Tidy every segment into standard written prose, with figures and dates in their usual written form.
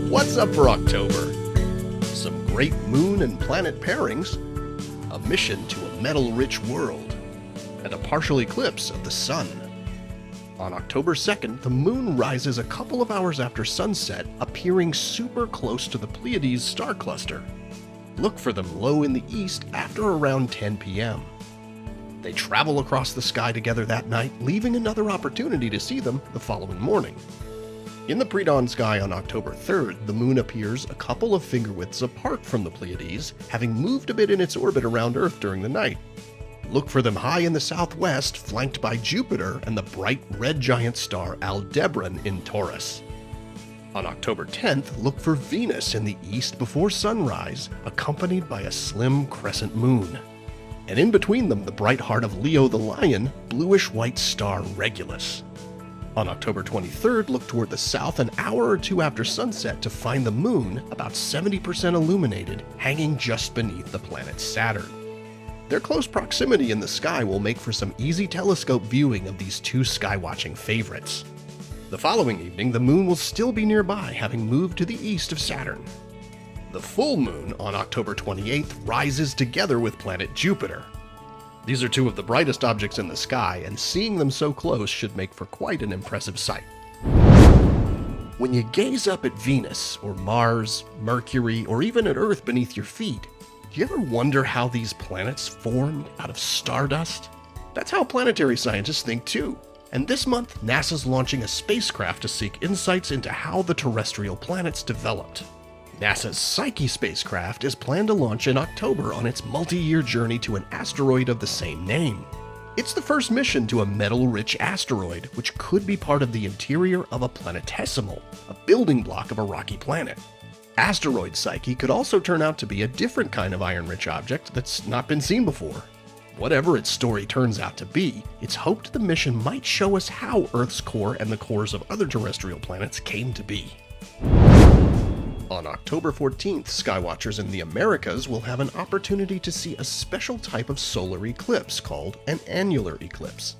What's up for October? Some great moon and planet pairings, a mission to a metal-rich world, and a partial eclipse of the sun. On October 2nd, the moon rises a couple of hours after sunset, appearing super close to the Pleiades star cluster. Look for them low in the east after around 10 p.m. They travel across the sky together that night, leaving another opportunity to see them the following morning. In the pre-dawn sky on October 3rd, the moon appears a couple of finger widths apart from the Pleiades, having moved a bit in its orbit around Earth during the night. Look for them high in the southwest, flanked by Jupiter and the bright red giant star Aldebaran in Taurus. On October 10th, look for Venus in the east before sunrise, accompanied by a slim crescent moon. And in between them, the bright heart of Leo the Lion, bluish-white star Regulus. On October 23rd, look toward the south an hour or two after sunset to find the moon, about 70% illuminated, hanging just beneath the planet Saturn. Their close proximity in the sky will make for some easy telescope viewing of these two skywatching favorites. The following evening, the moon will still be nearby, having moved to the east of Saturn. The full moon on October 28th rises together with planet Jupiter. These are two of the brightest objects in the sky, and seeing them so close should make for quite an impressive sight. When you gaze up at Venus, or Mars, Mercury, or even at Earth beneath your feet, do you ever wonder how these planets formed out of stardust? That's how planetary scientists think too. And this month, NASA's launching a spacecraft to seek insights into how the terrestrial planets developed. NASA's Psyche spacecraft is planned to launch in October on its multi-year journey to an asteroid of the same name. It's the first mission to a metal-rich asteroid, which could be part of the interior of a planetesimal, a building block of a rocky planet. Asteroid Psyche could also turn out to be a different kind of iron-rich object that's not been seen before. Whatever its story turns out to be, it's hoped the mission might show us how Earth's core and the cores of other terrestrial planets came to be. On October 14th, skywatchers in the Americas will have an opportunity to see a special type of solar eclipse called an annular eclipse.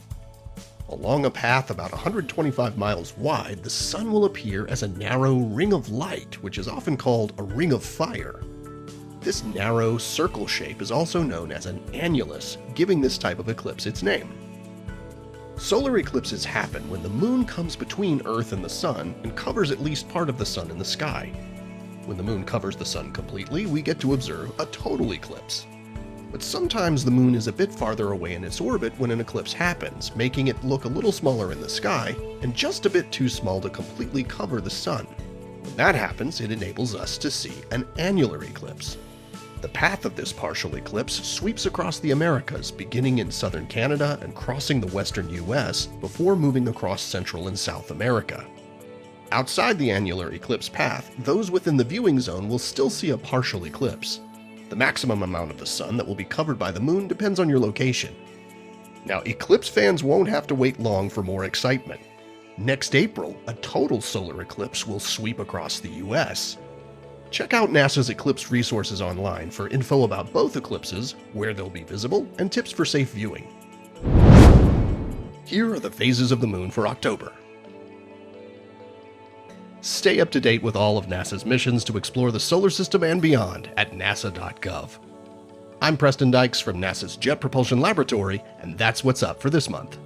Along a path about 125 miles wide, the sun will appear as a narrow ring of light, which is often called a ring of fire. This narrow circle shape is also known as an annulus, giving this type of eclipse its name. Solar eclipses happen when the moon comes between Earth and the sun and covers at least part of the sun in the sky. When the moon covers the sun completely, we get to observe a total eclipse. But sometimes the moon is a bit farther away in its orbit when an eclipse happens, making it look a little smaller in the sky and just a bit too small to completely cover the sun. When that happens, it enables us to see an annular eclipse. The path of this partial eclipse sweeps across the Americas, beginning in southern Canada and crossing the western US before moving across Central and South America. Outside the annular eclipse path, those within the viewing zone will still see a partial eclipse. The maximum amount of the sun that will be covered by the moon depends on your location. Now, eclipse fans won't have to wait long for more excitement. Next April, a total solar eclipse will sweep across the US. Check out NASA's eclipse resources online for info about both eclipses, where they'll be visible, and tips for safe viewing. Here are the phases of the moon for October. Stay up to date with all of NASA's missions to explore the solar system and beyond at nasa.gov. I'm Preston Dykes from NASA's Jet Propulsion Laboratory, and that's what's up for this month.